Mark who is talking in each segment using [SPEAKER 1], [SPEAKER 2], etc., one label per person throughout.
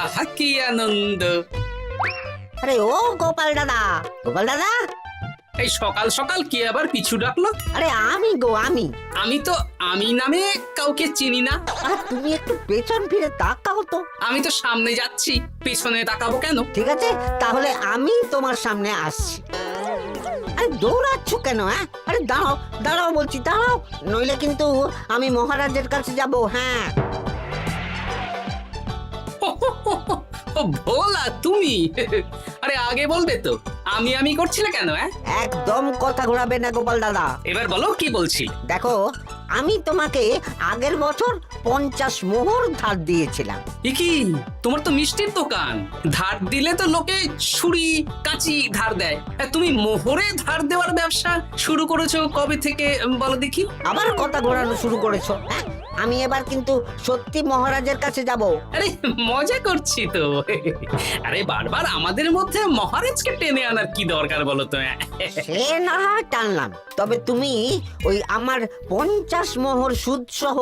[SPEAKER 1] আহা কি আনন্দ!
[SPEAKER 2] আরে ও গোপাল দাদা, গোপাল দাদা,
[SPEAKER 1] এই সকাল সকাল কে আবার পিছু ডাকলো?
[SPEAKER 2] আরে আমি গো আমি।
[SPEAKER 1] আমি তো আমি নামে কাউকে চিনি না।
[SPEAKER 2] আর তুমি একটু পেছন ফিরে তাকাও তো।
[SPEAKER 1] আমি তো সামনে যাচ্ছি, পেছনে তাকাবো কেন?
[SPEAKER 2] ঠিক আছে, তাহলে আমি তোমার সামনে আসছি। আরে দৌড়াচ্ছ কেন? হ্যাঁ, আরে দাঁড়াও দাঁড়াও বলছি, দাঁড়াও, নইলে কিন্তু আমি মহারাজের কাছে যাব। হ্যাঁ,
[SPEAKER 1] ও ভোলা তুমি! আরে আগে বলবে তো, আমি করছিলে কেন?
[SPEAKER 2] একদম কথা ঘোরাবে না গোপাল দাদা।
[SPEAKER 1] এবার বলো কি বলছি।
[SPEAKER 2] দেখো, আমি তোমাকে আগের বছর 50 মোহর ধার দিয়েছিলাম।
[SPEAKER 1] এ কি, তোমার তো মিষ্টির দোকান, ধার দিলে তো লোকে ছুরি কাঁচি ধার দেয়, আর তুমি মোহরে ধার দেওয়ার ব্যবসা শুরু করেছো কবে থেকে বলো দেখি?
[SPEAKER 2] আবার কথা ঘোরানো শুরু করেছো। হ্যাঁ, আমি এবার কিন্তু সত্যি মহারাজের কাছে যাব।
[SPEAKER 1] আরে মজা করছি তো। আরে বারবার আমাদের মধ্যে মহারাজকে টেনে আনার কি দরকার বলো তো?
[SPEAKER 2] সে না হয় টানলাম, তবে তুমি ওই আমার 50 মোহর সুদ সহ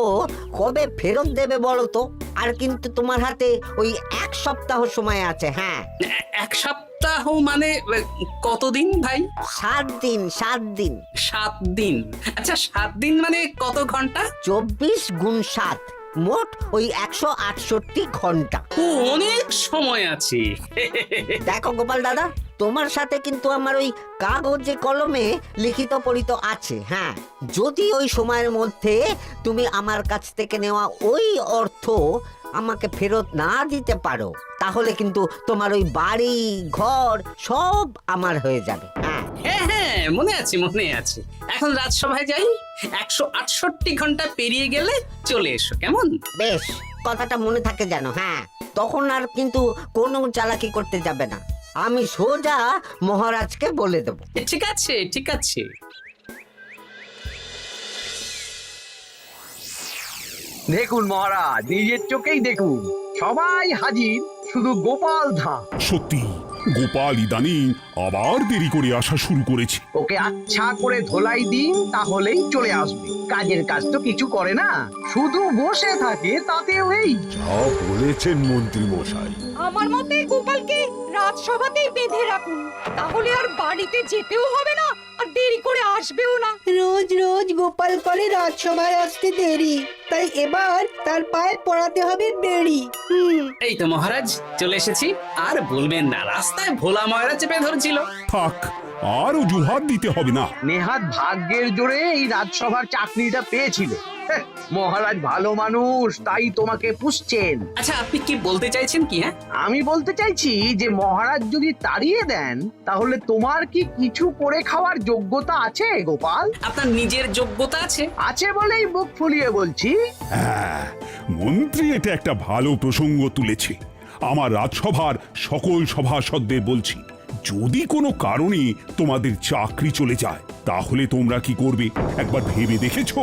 [SPEAKER 2] কবে ফেরত দেবে বলো তো? আর কিন্তু তোমার হাতে ওই 1 সপ্তাহ সময় আছে। হ্যাঁ,
[SPEAKER 1] 1 সপ্তাহ মানে কতদিন ভাই?
[SPEAKER 2] 7 দিন, 7 দিন।
[SPEAKER 1] 7 দিন? আচ্ছা 7 দিন মানে কত ঘন্টা?
[SPEAKER 2] 24 গুণ 7, মোট ওই 168 ঘন্টা।
[SPEAKER 1] ও, অনেক সময় আছে।
[SPEAKER 2] দেখো গোপাল দাদা, তোমার সাথে কিন্তু আমার ওই কাগজে কলমে লিখিত পড়িত আছে। হ্যাঁ, যদি ওই সময়ের মধ্যে তুমি আমার কাছ থেকে নেওয়া ওই অর্থ আমাকে ফেরত না দিতে পারো, তাহলে কিন্তু তোমার ওই বাড়ি ঘর সব আমার হয়ে যাবে। হ্যাঁ,
[SPEAKER 1] হ্যাঁ হ্যাঁ, মনে আছে মনে আছে। এখন রাজসভায় যাই, 168 ঘন্টা পেরিয়ে গেলে চলে এসো, কেমন?
[SPEAKER 2] বেশ, কথাটা মনে থাকে যেন। হ্যাঁ, তখন আর কিন্তু কোনো চালাকি করতে যাবে না, আমি সোজা মহারাজকে বলে দেবো।
[SPEAKER 1] ঠিক আছে ঠিক আছে।
[SPEAKER 3] দেখুন মহারাজ, নিজের চোখেই দেখুন, সবাই হাজির, শুধু গোপাল ধা।
[SPEAKER 4] সত্যি গোপাল ইদানিং আবার দেরি করে আসা শুরু করেছে।
[SPEAKER 3] ওকে আচ্ছা করে ধোলাই দিন, তাহলেই চলে আসবে। কাজের কাজ তো কিছু করে না, শুধু বসে থাকে, তাতেও এই।
[SPEAKER 5] যা বলেছেন মন্ত্রী মশাই।
[SPEAKER 6] আমার মতে গোপালকে রাজসভাতেই বেঁধে রাখুন, তাহলে আর বাড়িতে যেতেও হবে না, আর দেরি করে আসবেও না।
[SPEAKER 7] রোজ রোজ গোপাল করে রাজসভায় আসতে দেরি, তাই এবার তার পায়ে পড়াতে হবে বেড়ি।
[SPEAKER 1] এই তো মহারাজ চলে এসেছি। আর বলবেন না, রাস্তায় ভোলা ময়রা চেপে ধরছিল।
[SPEAKER 4] থাক, আর অজুহাত দিতে হবে না।
[SPEAKER 3] নেহাত ভাগ্যের জোরে এই রাজসভার চাকরিটা পেয়েছিল। হ্যাঁ, মহারাজ ভালো মানুষ, তাই তোমাকে পুষছেন।
[SPEAKER 1] আচ্ছা আপনি কি বলতে চাইছেন কি?
[SPEAKER 3] আমি বলতে চাইছি যে মহারাজ যদি তাড়িয়ে দেন, তাহলে তোমার কি কিছু করে খাওয়ার যোগ্যতা আছে গোপাল?
[SPEAKER 1] আপনার নিজের যোগ্যতা আছে?
[SPEAKER 3] আছে বলেই বুক ফুলিয়ে বলছি।
[SPEAKER 4] হ্যাঁ, মন্ত্রী এটা একটা ভালো প্রসঙ্গ তুলেছে। আমার রাজসভার সকল সভাসদদের বলছি, যদি কোনো কারণে তোমাদের চাকরি চলে যায়, তাহলে তোমরা কি করবে একবার ভেবে দেখেছো?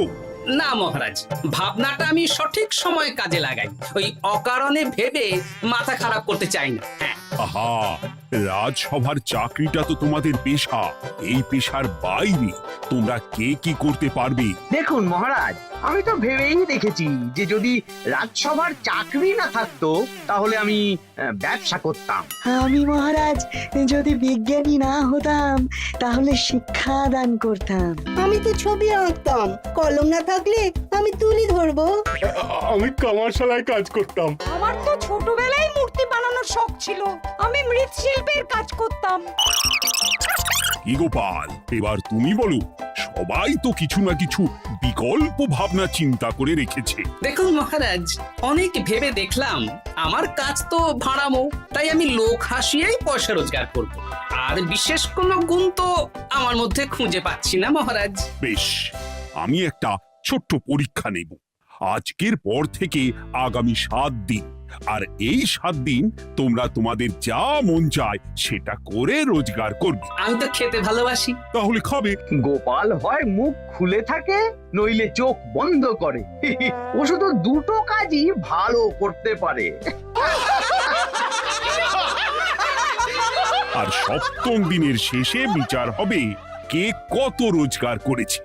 [SPEAKER 1] না মহারাজ, ভাবনাটা আমি সঠিক সময় কাজে লাগাই, ওই অকারণে ভেবে মাথা খারাপ করতে চাই না। হ্যাঁ,
[SPEAKER 4] আহা, রাজসভার চাকরিটা তো তোমাদের পেশা। এই পেশার বাইরে তোমরা কে কি করতে পারবে?
[SPEAKER 3] দেখুন মহারাজ, আমি তো ভেবেই দেখেছি যে যদি রাজসভার চাকরি না থাকতো, তাহলে আমি ব্যবসা করতাম।
[SPEAKER 7] আমি মহারাজ যদি বিজ্ঞানী না হতাম, তাহলে শিক্ষা দান করতাম। আমি তো ছবি আঁকতাম, কলম না থাকলে আমি তুলি ধরবো।
[SPEAKER 5] আমি কামারশালায় কাজ করতাম।
[SPEAKER 6] আমার তো ছোটবেলায় মূর্তি বানানোর শখ ছিল, আমি মৃৎশিল্পের কাজ করতাম।
[SPEAKER 4] কি গোপাল, এবার তুমি বলো। সবাই তো কিছু না কিছু বিকল্প ভাবনা চিন্তা করে রেখেছে।
[SPEAKER 1] দেখুন মহারাজ, অনেক ভেবে দেখলাম আমার কাজ তো ভাড়ামো, তাই আমি লোক হাসিয়েই পয়সা রোজগার করব। আর বিশেষ কোনো গুণ তো আমার মধ্যে খুঁজে পাচ্ছি না মহারাজ।
[SPEAKER 4] বেশ, আমি একটা ছোট্ট পরীক্ষা নেব। আজকের পর থেকে আগামী 7 দিন, আর এই 7 দিন তোমরা তোমাদের যা মন চায় সেটা করে রোজগার করবে।
[SPEAKER 1] আমি তো খেতে ভালোবাসি।
[SPEAKER 4] তাহলে খাবে।
[SPEAKER 3] গোপাল হয় মুখ খুলে থাকে, নইলে চোখ বন্ধ করে। ও শুধু দুটো কাজই ভালো করতে পারে।
[SPEAKER 4] আর 7ম দিনের শেষে বিচার হবে কে কত রোজগার করেছে।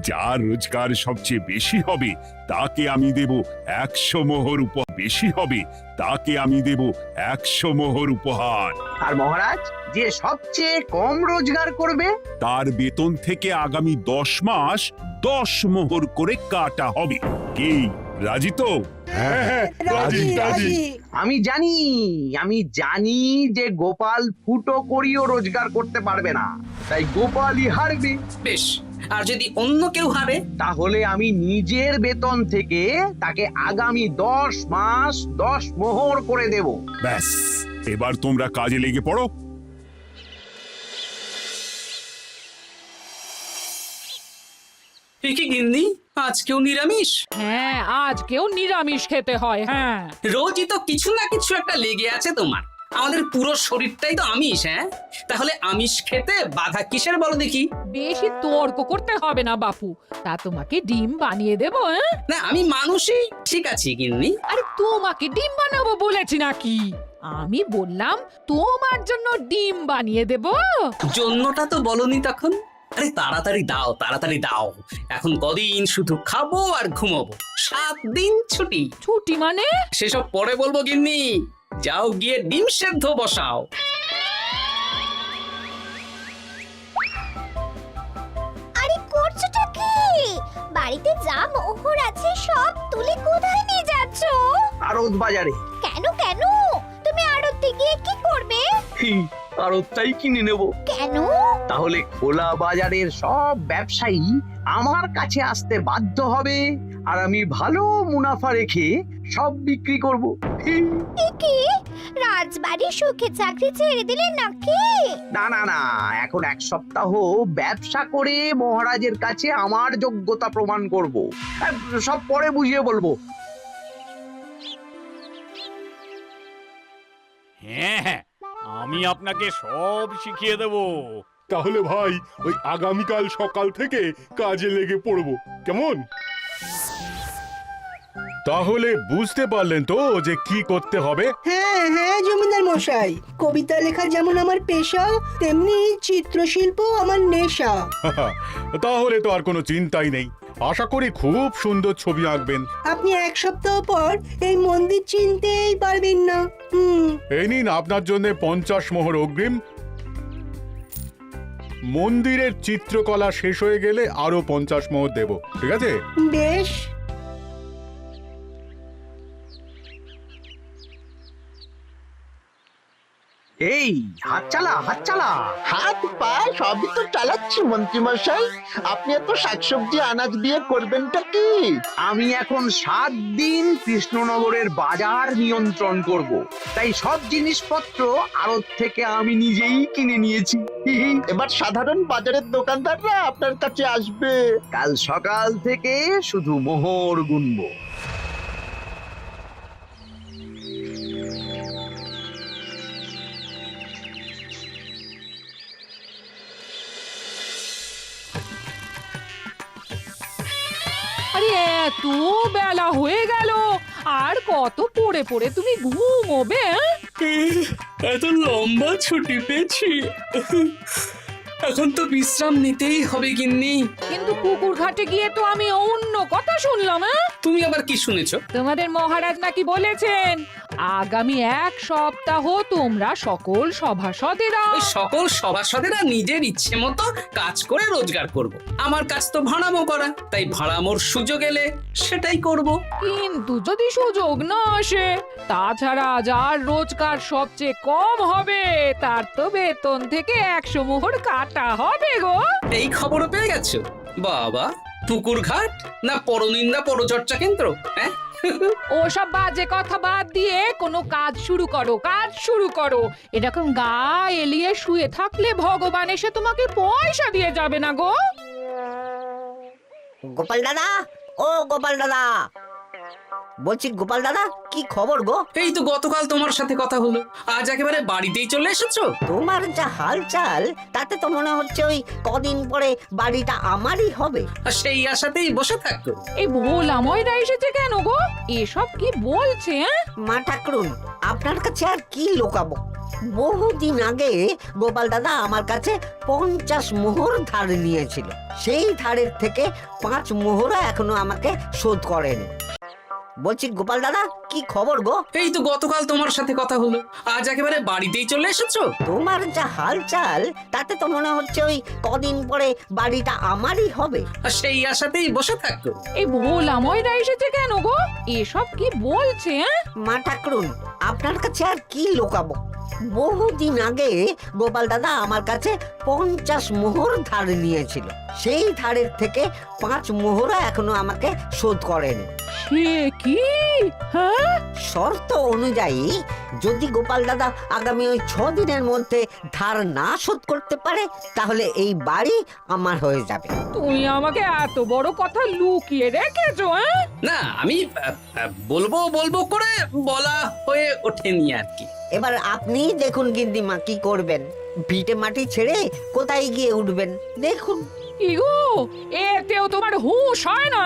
[SPEAKER 4] যার রোজগার সবচেয়ে বেশি হবে তাকে আমি দেব 100 মোহর উপহার, বেশি হবে তাকে আমি দেব 100 মোহর উপহার।
[SPEAKER 3] আর মহারাজ, যে সবচেয়ে কম রোজগার করবে
[SPEAKER 4] তার বেতন থেকে আগামী 10 মাস 10 মোহর করে কাটা হবে। কি রাজি তো?
[SPEAKER 5] হ্যাঁ, রাজি রাজি।
[SPEAKER 3] আমি জানি যে গোপাল ফুটো করিও রোজগার করতে পারবে না, তাই গোপালই হারবে।
[SPEAKER 1] বেশ, আর যদি অন্য কেউ হারে?
[SPEAKER 3] তাহলে আমি নিজের বেতন থেকে তাকে আগামী 10 মাস 10 মোহর করে দেব।
[SPEAKER 4] ব্যাস, এবার তোমরা কাজে লেগে পড়ো।
[SPEAKER 1] এ কি গিন্নি, আজকেও নিরামিষ?
[SPEAKER 8] হ্যাঁ, আজকেও নিরামিষ খেতে হয়। হ্যাঁ,
[SPEAKER 1] রোজই তো কিছু না কিছু একটা লেগে আছে তোমার। আমাদের পুরো শরীরটাই তো আমিষ। হ্যাঁ, তাহলে আমিষ খেতে বাধা কিসের বলো দেখি?
[SPEAKER 8] বেশি তর্ক করতে হবে না বাপু, তা তোমাকে ডিম বানিয়ে দেবো। হ্যাঁ,
[SPEAKER 1] না, আমি মানুষই ঠিক আছি গিন্নি।
[SPEAKER 8] আরে তোমাকে ডিম বানাবো বলেছি নাকি? আমি বললাম তোমার জন্য ডিম বানিয়ে দেবো।
[SPEAKER 1] জন্যটা তো বলনি তখন। আরে তাড়াতাড়ি দাও, তাড়াতাড়ি দাও। এখন কদিন শুধু খাবো আর ঘুমাবো, 7 দিন ছুটি।
[SPEAKER 8] ছুটি মানে?
[SPEAKER 1] সেসব পরে বলবো গিন্নি, যাও গিয়ে ডিম সেদ্ধ বসাও।
[SPEAKER 9] আরে করছোটা কি? বাড়িতে যা মোহর আছে সব তুলে কোথায় নিয়ে যাচ্ছ?
[SPEAKER 3] আড়ত বাজারে।
[SPEAKER 9] কেন কেন? তুমি আড়তে গিয়ে কি করবে?
[SPEAKER 3] আড়তটাই কিনে নেব।
[SPEAKER 9] কেন?
[SPEAKER 3] তাহলে খোলা বাজারের সব ব্যবসায়ী আমার কাছে আসতে বাধ্য হবে, আর আমি ভালো মুনাফা রেখে সব বিক্রি করব।
[SPEAKER 9] কি রাজবাড়ি সুখে চাকরি ছেড়ে দিলেন নাকি?
[SPEAKER 3] না না না, এখন 1 সপ্তাহ ব্যবসা করে মহারাজের কাছে আমার যোগ্যতা প্রমাণ করব। সব পরে বুঝিয়ে বলবো।
[SPEAKER 10] হ্যাঁ, আমি আপনাকে সব শিখিয়ে দেব।
[SPEAKER 5] তাহলে ভাই ওই আগামীকাল সকাল থেকে কাজে লেগে পড়বো, কেমন? তাহলে বুঝতে পারলেন তো যে কি করতে হবে?
[SPEAKER 7] হ্যাঁ হ্যাঁ জমিদার মশাই, কবিতা লেখা যেমন আমার পেশা, তেমনি চিত্রশিল্প আমার নেশা।
[SPEAKER 5] তাহলে তো আর কোনো চিন্তাই নেই। আশা করি খুব সুন্দর ছবি আঁকবেন।
[SPEAKER 7] আপনি 1 সপ্তাহ পর এই মন্দির চিনতেই পারবেন না।
[SPEAKER 5] এই নিন আপনার জন্য 50 মোহর অগ্রিম। মন্দিরের চিত্রকলা শেষ হয়ে গেলে আরো 50 মোহর দেব, ঠিক আছে?
[SPEAKER 7] বেশ।
[SPEAKER 3] এই হাত চালা, হাত চালা।
[SPEAKER 11] হাত পা সবই তো চালাচ্ছি মন্ত্রী মশাই। আপনি এত শাকসবজি আনাজ দিয়ে করবেনটা কি?
[SPEAKER 3] আমি এখন 7 দিন কৃষ্ণনগরের বাজার নিয়ন্ত্রণ করব, তাই সব জিনিসপত্র আড়ত থেকে আমি নিজেই কিনে নিয়েছি।
[SPEAKER 11] এবার সাধারণ বাজারের দোকানদাররা আপনার কাছে আসবে।
[SPEAKER 3] কাল সকাল থেকে শুধু মোহর গুনবো।
[SPEAKER 8] আরে এত বেলা হয়ে গেল, আর কত পড়ে পড়ে তুমি ঘুমোবে?
[SPEAKER 1] এত লম্বা ছুটি পেয়েছি, এখন তো বিশ্রাম নিতেই হবে গিন্নি।
[SPEAKER 8] কিন্তু পুকুর ঘাটে গিয়ে তো আমি অন্য কথা শুনলাম।
[SPEAKER 1] তুমি আবার কি শুনেছো?
[SPEAKER 8] তোমাদের মহারাজ নাকি বলেছেন আগামী 1 সপ্তাহ তোমরা সকল সভাসদেরা
[SPEAKER 1] ওই সকল সভাসদেরা নিজের ইচ্ছে মতো কাজ করে রোজগার করব। আমার কাজ তো ভাড়ামো করা, তাই ভাড়ামোর সুযোগ এলে সেটাই করব।
[SPEAKER 8] কিন্তু যদি সুযোগ না আসে, তাছাড়া যার রোজগার সবচেয়ে কম হবে তার তো বেতন থেকে 100 মোহর কাটা হবে গো।
[SPEAKER 1] এই খবরও পেয়ে গেছো? বাবা, পুকুর ঘাট না পরনিন্দা পরচর্চা কেন্দ্র? হ্যাঁ,
[SPEAKER 8] ওসব বাজে কথা বাদ দিয়ে কোনো কাজ শুরু করো, কাজ শুরু করো। এরকম গা এলিয়ে শুয়ে থাকলে ভগবান এসে তোমাকে পয়সা দিয়ে যাবে না গো।
[SPEAKER 2] গোপাল দাদা, ও গোপাল দাদা, বলছি গোপাল দাদা, কি খবর গো?
[SPEAKER 1] এই তো গতকাল তোমার সাথে কথা হলো, আজ একেবারে বাড়িতেই চলে এসেছো।
[SPEAKER 2] তোমার যা হালচাল তাতে তো মনে হচ্ছে ওই কদিন পরে বাড়িটা আমারই হবে।
[SPEAKER 1] আর সেই আশাতেই বসে থাকো।
[SPEAKER 8] এই ভোলা ময়রা এসেছে কেন গো? এসব কি বলছে?
[SPEAKER 2] মা ঠাকুরুন, আপনার কাছে আর কি লোকাবো? বহুদিন আগে গোপাল দাদা আমার কাছে 50 মোহর ধার নিয়েছিল। সেই ধারের থেকে 5 মোহরও এখনো আমাকে শোধ করেনি। বলছি গোপাল দাদা, কি খবর গো?
[SPEAKER 1] এই তো গতকাল তোমার সাথে কথা হলো, আজ একেবারে বাড়িতেই চলে এসেছো।
[SPEAKER 2] তোমার যা হালচাল তাতে তো মনে হচ্ছে ওই কদিন পরে বাড়িটা আমারই হবে।
[SPEAKER 1] আর সেই আশাতেই বসে থাকো।
[SPEAKER 8] এই ভোলাময়রা এসেছে কেন গো? এসব কি বলছে?
[SPEAKER 2] মা ঠাকুরুন, আপনার কাছে আর কি লুকাবো? বহুদিন আগে গোপাল দাদা আমার কাছে 50 মোহর ধার নিয়েছিল। সেই ধারের থেকে 5 মোহরও এখনো আমাকে শোধ করেনি।
[SPEAKER 8] সে কি? হ্যাঁ,
[SPEAKER 2] শর্ত অনুযায়ী যদি গোপাল দাদা আগামী ওই 6 দিনের মধ্যে ধার না শোধ করতে পারে তাহলে এই বাড়ি আমার হয়ে যাবে।
[SPEAKER 8] তুমি আমাকে এত বড় কথা লুকিয়ে রেখেছো? হ্যাঁ,
[SPEAKER 1] না, আমি বলবো বলবো করে বলা হয়ে ওঠেনি আর কি।
[SPEAKER 2] এবার আপনি দেখুন গিন্দিমা কি করবেন। ভিটে মাটি ছেড়ে কোথায় গিয়ে উঠবেন দেখুন।
[SPEAKER 8] কি গো, এতেও তোমার হুঁশ হয় না?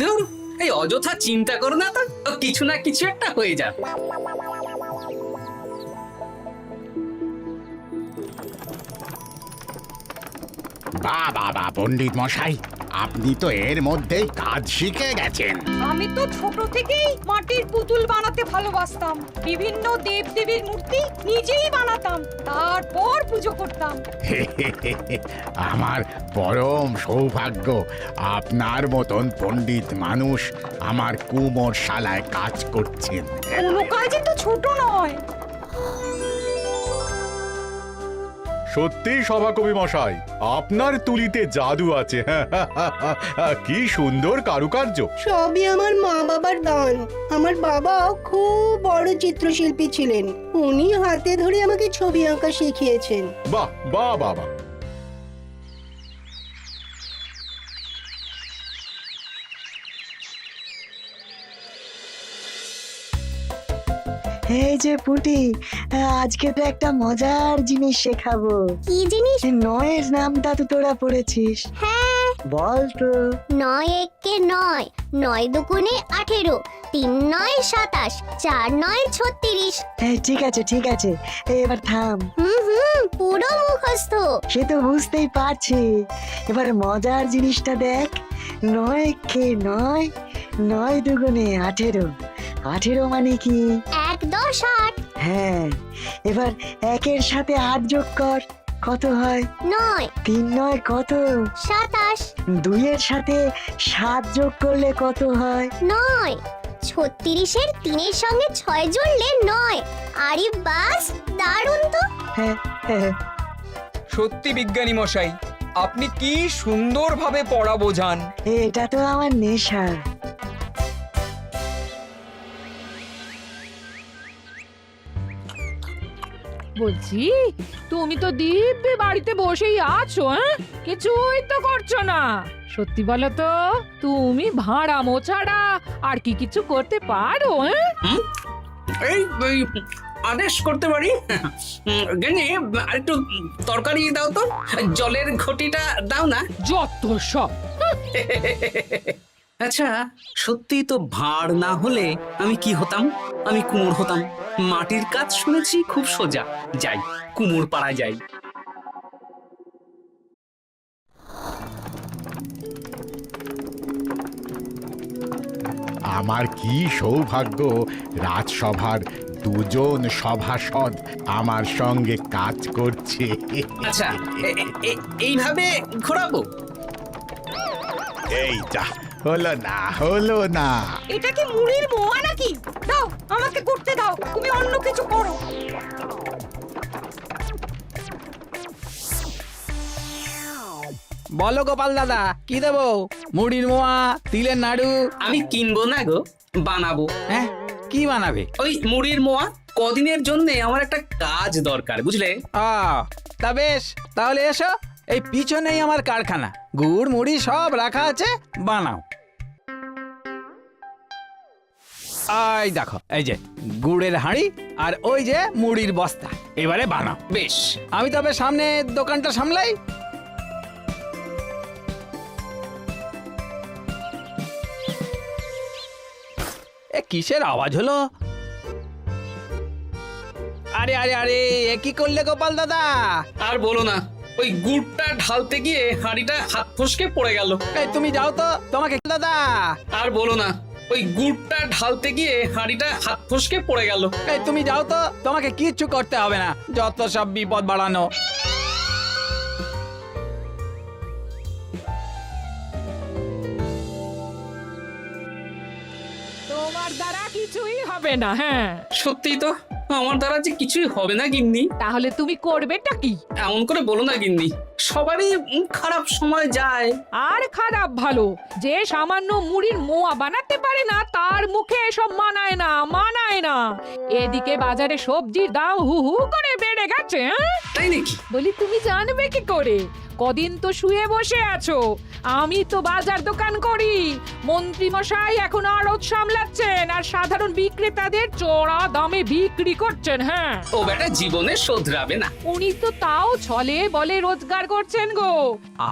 [SPEAKER 1] ধুর, এই অযথা চিন্তা করো না তো, কিছু না কিছু একটা হয়ে যাবে।
[SPEAKER 10] বাবা পণ্ডিত মশাই, আপনি তো এর মধ্যেই কাজ শিখে গেছেন।
[SPEAKER 6] আমি তো ছোট থেকেই মাটির পুতুল বানাতে ভালোবাসতাম। বিভিন্ন দেবদেবীর মূর্তি নিজেই বানাতাম, তারপর পুজো করতাম।
[SPEAKER 10] আমার পরম সৌভাগ্য আপনার মতন পণ্ডিত মানুষ আমার কুমোর শালায় কাজ করছেন।
[SPEAKER 6] কোনো কাজই তো ছোট নয়।
[SPEAKER 5] সত্যি সভাকবি মশাই, আপনার তুলিতে জাদু আছে। কি সুন্দর কারুকার্য।
[SPEAKER 7] সবই আমার মা বাবার দান। আমার বাবাও খুব বড় চিত্রশিল্পী ছিলেন। উনি হাতে ধরে আমাকে ছবি আঁকা শিখিয়েছেন।
[SPEAKER 5] বাহ বাহ বাবা।
[SPEAKER 7] এই যে পুটি, আজকে তো একটা মজার জিনিস শেখাবো।
[SPEAKER 9] কি জিনিস?
[SPEAKER 7] নয়ের নামটা তো তোরা পড়েছিস।
[SPEAKER 9] হ্যাঁ,
[SPEAKER 7] বল তো।
[SPEAKER 9] 9 একে 9, 9 দুগুণে 18, 3 9 27, 4 9 36।
[SPEAKER 7] ঠিক আছে ঠিক আছে, এবার থাম।
[SPEAKER 9] পুরো মুখস্থ।
[SPEAKER 7] সে তো বুঝতেই পারছি। এবার মজার জিনিসটা দেখ। 9 কে 9, 9 দুগুণে 18, 18 মানে কি?
[SPEAKER 9] 1 10 8।
[SPEAKER 7] হ্যাঁ, এবার 1-এর সাথে 8 যোগ কর, কত হয়?
[SPEAKER 9] 9
[SPEAKER 7] 3 9 কত?
[SPEAKER 9] 27।
[SPEAKER 7] 2-এর সাথে 7 যোগ করলে কত হয়?
[SPEAKER 9] 9 36-এর 3-এর সঙ্গে 6 জুড়লে 9। আরে বাস, দারুণ তো।
[SPEAKER 7] হ্যাঁ হ্যাঁ।
[SPEAKER 12] সত্যি বিজ্ঞানী মশাই, আপনি কি সুন্দরভাবে পড়া বোঝান।
[SPEAKER 7] এটা তো আমার নেশা।
[SPEAKER 8] বলছি, তুমি তো দিব্যি বাড়িতে বসেই আছো। হ্যাঁ, কিছুই তো করছো না। সত্যি বলো তো, তুমি ভাড়া মোছাড়া আর কি কিছু করতে পারো? হ্যাঁ,
[SPEAKER 1] এই আদেশ করতে পারি। গেনি, আরেকটু তরকারি দাও তো, জলের ঘটিটা দাও না।
[SPEAKER 8] যত সব।
[SPEAKER 1] আচ্ছা, সত্যি তো ভাঁড় না হলে আমি কি হতাম? আমি কুমোর হতাম। মাটির কাজ শুনেছি খুব সোজা। যাই, কুমোর পাড়া যাই।
[SPEAKER 10] আমার কি সৌভাগ্য, রাজসভার দুজন সভাসদ আমার সঙ্গে কাজ করছে।
[SPEAKER 1] আচ্ছা, এইভাবে ঘোরাবো?
[SPEAKER 10] এই যা, হলো না।
[SPEAKER 6] এটা কি মুড়ির মোয়া নাকি? দাও, আমাকে করতে দাও, তুমি অন্য কিছু করো।
[SPEAKER 12] বলো গোপাল দাদা, কি দেবো? মুড়ির মোয়া, তিলের নাড়ু?
[SPEAKER 1] আমি কিনবো না গো, বানাবো।
[SPEAKER 12] হ্যাঁ, কি বানাবে?
[SPEAKER 1] ওই মুড়ির মোয়া। কদিনের জন্য আমার একটা কাজ দরকার, বুঝলে?
[SPEAKER 12] তা বেশ, তাহলে এসো, এই পিছনেই আমার কারখানা। গুড় মুড়ি সব রাখা আছে, বানাও। এই দেখো, এই যে গুড়ের হাঁড়ি আর ওই যে মুড়ির বস্তা, এবারে বানাও।
[SPEAKER 1] বেশ,
[SPEAKER 12] আমি তবে সামনে দোকানটা সামলাই। কিসের আওয়াজ হলো? আরে আরে আরে এ কি করলে গোপাল দাদা?
[SPEAKER 1] আর বলো না, ওই গুড়টা ঢালতে গিয়ে হাঁড়িটা হাত ফসকে পড়ে গেল।
[SPEAKER 12] এই তুমি যাও তো, তোমাকে দাদা।
[SPEAKER 1] আর বলো না, ওই গুড়টা ঢালতে গিয়ে হাঁড়িটা হাত ফসকে পড়ে গেল।
[SPEAKER 12] এই তুমি যাও তো, তোমাকে কিচ্ছু করতে হবে না, যত সব বিপদ বাড়ানো।
[SPEAKER 8] তোমার দ্বারা কিছুই হবে না। হ্যাঁ,
[SPEAKER 1] সত্যি তো, আমার দ্বারা যে কিছুই হবে না গিন্নি।
[SPEAKER 8] তাহলে তুমি করবেটা কি?
[SPEAKER 1] এমন করে বলো না গিন্নি, সবারই খারাপ সময় যায়।
[SPEAKER 8] আর খারাপ ভালো, যে সামান্য মুড়ির মোয়া বানাতে পারে না তার মুখে এসব মানায় না, মানায় না। এদিকে বাজারে সবজির দাম হু হু করে বেড়ে গেছে।
[SPEAKER 1] তাই নাকি?
[SPEAKER 8] বলি তুমি জানবে কি করে? কদিন তো শুয়ে বসে আছো, আমি তো বাজার দোকান করি। মন্ত্রী মশাই এখন আড়ত সামলাচ্ছেন আর সাধারণ বিক্রেতাদের চড়া দামে বিক্রি করছেন। হ্যাঁ,
[SPEAKER 1] ও বেটা জীবনে শোধরাবে না।
[SPEAKER 8] উনি তো তাও ছলে বলে রোজগার করছেন গো।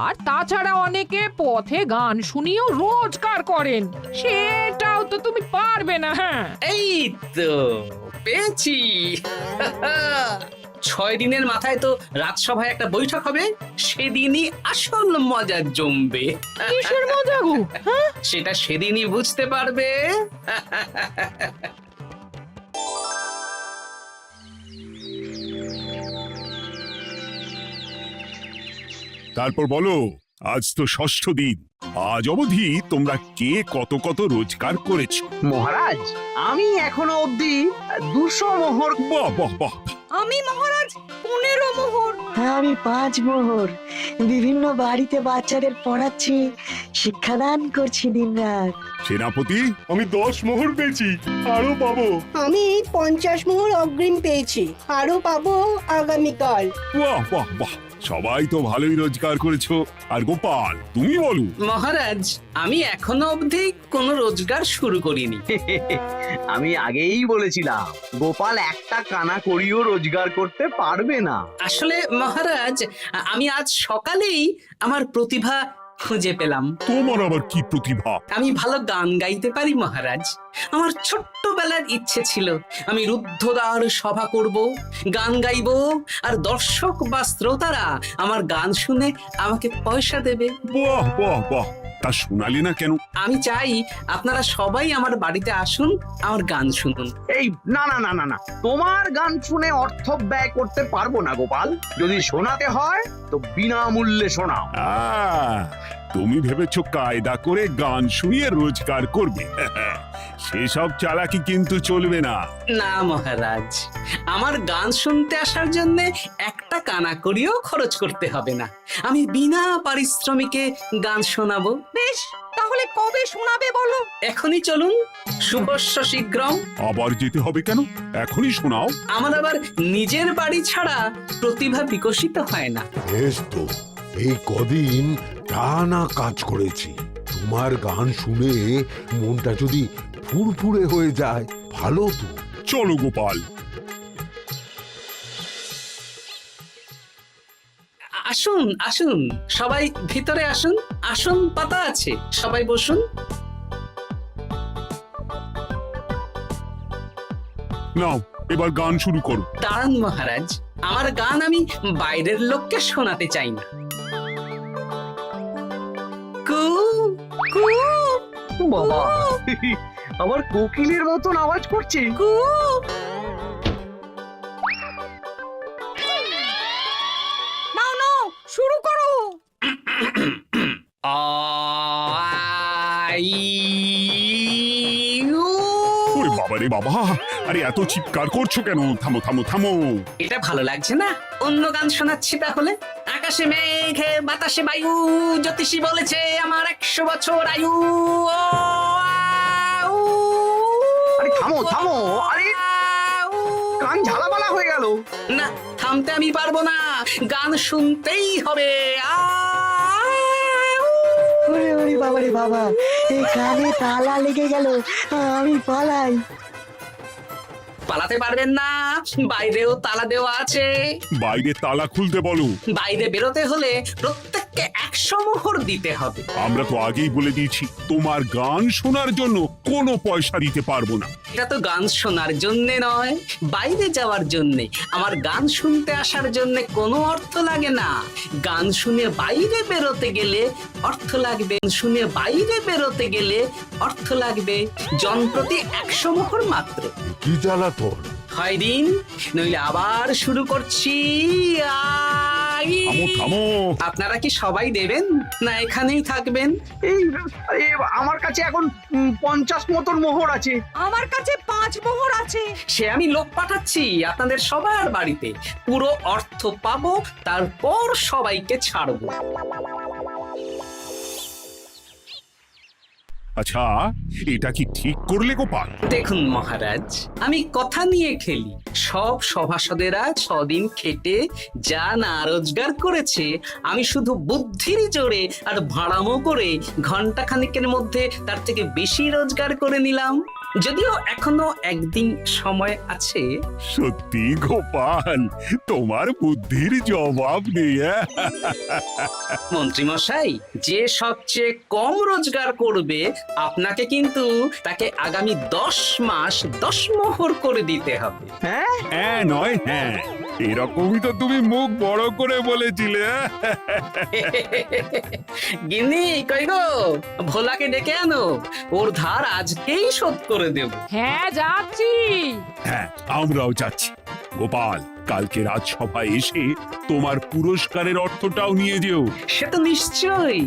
[SPEAKER 8] আর তাছাড়া অনেকে পথে গান শুনিয়েও রোজগার করেন, সেটাও তো তুমি পারবে না। হ্যাঁ,
[SPEAKER 1] এই তো পেয়েছি। 6 দিনের মাথায় তো রাজসভায় একটা বৈঠক হবে, সেদিনই আসল মজা জমবে।
[SPEAKER 8] কিসের মজা গো? হ্যাঁ,
[SPEAKER 1] সেটা সেদিনই বুঝতে পারবে।
[SPEAKER 4] তারপর বলো, আজ তো ষষ্ঠ দিন, আজ অবধি তোমরা কে কত কত রোজগার করেছো?
[SPEAKER 3] মহারাজ, আমি এখনো অবধি 200 মোহর।
[SPEAKER 4] বাহ বাহ বাহ,
[SPEAKER 6] আমি মহারাজ 15 মোহর।
[SPEAKER 7] আমি 5 মোহর। বিভিন্ন বাড়িতে বাচ্চাদের পড়াচ্ছি, শিক্ষাদান করছি দিনরাত।
[SPEAKER 4] সেনাপতি?
[SPEAKER 5] আমি 10 মোহর পেয়েছি, আরো পাবো।
[SPEAKER 7] আমি 50 মোহর অগ্রিম পেয়েছি, আরো পাবো আগামীকাল।
[SPEAKER 4] বাহ বাহ বাহ, সবাই তো ভালোই রোজগার করেছো। আর গোপাল, তুমি বলো।
[SPEAKER 1] মহারাজ, আমি এখনো অবধি কোনো রোজগার শুরু করিনি।
[SPEAKER 3] আমি আগেই বলেছিলাম গোপাল একটা কানা করিও রোজগার করতে পারবে না।
[SPEAKER 1] আসলে মহারাজ, আমি আজ সকালেই আমার প্রতিভা খুঁজে পেলাম।
[SPEAKER 4] তোমার আবার কি প্রতিভা?
[SPEAKER 1] আমি ভালো গান গাইতে পারি মহারাজ। আমার ছোট্টবেলার ইচ্ছে ছিল আমি রুদ্ধদ্বার সভা করব, গান গাইব, আর দর্শক বা শ্রোতারা আমার গান শুনে আমাকে পয়সা দেবে।
[SPEAKER 4] বাহ বাহ বাহ, তা শোনালে না কেন?
[SPEAKER 1] আমি চাই আপনারা সবাই আমার বাড়িতে আসুন, আমার গান শুনুন।
[SPEAKER 3] এই না না না না না, তোমার গান শুনে অর্থ ব্যয় করতে পারবো না গোপাল। যদি শোনাতে হয় তো বিনামূল্যে শোনাও।
[SPEAKER 4] তুমি ভেবেছো কায়দা করে গান শুনিয়ে রোজগার করবে? সেসব চালাকি কিন্তু চলবে না।
[SPEAKER 1] না মহারাজ, আমার গান শুনতে আসার জন্য একটা কানা করিও খরচ করতে হবে না। আমি বিনা পারিশ্রমিকে গান শোনাবো।
[SPEAKER 6] বেশ, তাহলে কবে শোনাবে বলো?
[SPEAKER 1] এখনই চলুন, শুভস্য শীঘ্রম।
[SPEAKER 4] আবার যেতে হবে কেন? এখনই শোনাও।
[SPEAKER 1] আমার আবার নিজের বাড়ি ছাড়া প্রতিভা বিকশিত হয় না।
[SPEAKER 13] বেশ তো, এই কদিন টানা কাজ করেছি, তোমার গান শুনে মনটা যদি ফুরফুরে হয়ে যায় ভালো তো।
[SPEAKER 4] চলো গোপাল।
[SPEAKER 1] আসুন আসুন, সবাই ভিতরে আসুন, আসন পাতা আছে, সবাই বসুন।
[SPEAKER 4] নাও, এবার গান শুরু করো।
[SPEAKER 1] দাঁড়ান মহারাজ, আমার গান আমি বাইরের লোককে শোনাতে চাই না। কু কু
[SPEAKER 3] বাবা, আবার কোকিলের মতন আওয়াজ করছে।
[SPEAKER 1] কু।
[SPEAKER 6] নাও নাও, শুরু করো।
[SPEAKER 4] ওরে বাবা রে বাবা, আরে এত চিৎকার করছো কেন? থামো থামো থামো।
[SPEAKER 1] এটা ভালো লাগছে না, অন্য গান শোনাচ্ছি তাহলে। আকাশে মেঘে বাতাসে বায়ু, জ্যোতিষী বলেছে আমার 100 বছর আয়ু।
[SPEAKER 3] আরে থামো থামো, আরে কান ঝালাপালা হয়ে গেল।
[SPEAKER 1] না, থামতে আমি পারবো না, গান শুনতেই হবে।
[SPEAKER 7] ওরে ওরে বাবা রে বাবা, এই কানে তালা লেগে গেল, আমি পালাই।
[SPEAKER 1] পালাতে পারবেন না, বাইরেও তালা দেওয়া আছে।
[SPEAKER 4] বাইরে তালা খুলতে বলো।
[SPEAKER 1] বাইরে বেরোতে হলে প্রত্যেক প্রত্যেককে 100 মোহর দিতে হবে।
[SPEAKER 4] আমরা তো আগেই বলে দিয়েছি তোমার গান শোনার জন্য কোনো পয়সা দিতে পারবো না।
[SPEAKER 1] এটা তো গান শোনার জন্য নয়, বাইরে যাওয়ার জন্য। আমার গান শুনতে আসার জন্য কোনো অর্থ লাগে না। গান শুনে বাইরে বেরোতে গেলে অর্থ লাগবে, শুনে বাইরে বেরোতে গেলে অর্থ লাগবে। জনপ্রতি 100 মোহর মাত্র।
[SPEAKER 13] কি জ্বালাতন!
[SPEAKER 1] হয় দিন, নইলে আবার শুরু করছি।
[SPEAKER 4] থামো থামো।
[SPEAKER 1] আপনারা কি সবাই দেবেন না এখানেই থাকবেন?
[SPEAKER 3] এই আমার কাছে এখন 50 মতন মোহর আছে।
[SPEAKER 6] আমার কাছে 5 মোহর আছে।
[SPEAKER 1] সে আমি লোক পাঠাচ্ছি আপনাদের সবার বাড়িতে। পুরো অর্থ পাবো, তারপর সবাইকে ছাড়বো।
[SPEAKER 4] আচ্ছা, এটা কি ঠিক করলে গোপাল?
[SPEAKER 1] দেখুন মহারাজ, আমি কথা নিয়ে খেলি। সব সভাসদেরা 6 দিন খেটে যা না রোজগার করেছে, আমি শুধু বুদ্ধির জোরে আর ভাড়ামো করে ঘন্টাখানেকের মধ্যে তার থেকে বেশি রোজগার করে নিলাম। যদিও এখনো একদিন সময় আছে।
[SPEAKER 4] সত্যি গোপাল, তোমার বুদ্ধির জবাব নেই।
[SPEAKER 1] মন্ত্রী মশাই, যে সবচেয়ে কম রোজগার করবে আপনাকে কিন্তু তাকে আগামী 10 মাস 10 মোহর করে দিতে হবে।
[SPEAKER 4] হ্যাঁ নয় হ্যাঁ, এরকমই তো তুমি মুখ বড় করে বলেছিলে।
[SPEAKER 1] গিন্নি কই গো, ভোলাকে ডেকে আনো, ওর ধার আজকেই শোধ করে দেব।
[SPEAKER 8] হ্যাঁ যাচ্ছি।
[SPEAKER 4] হ্যাঁ, আমরাও যাচ্ছি। গোপাল, কালকে রাজসভায় এসে তোমার পুরস্কারের অর্থটাও নিয়ে যেও।
[SPEAKER 1] সে তো নিশ্চয়ই।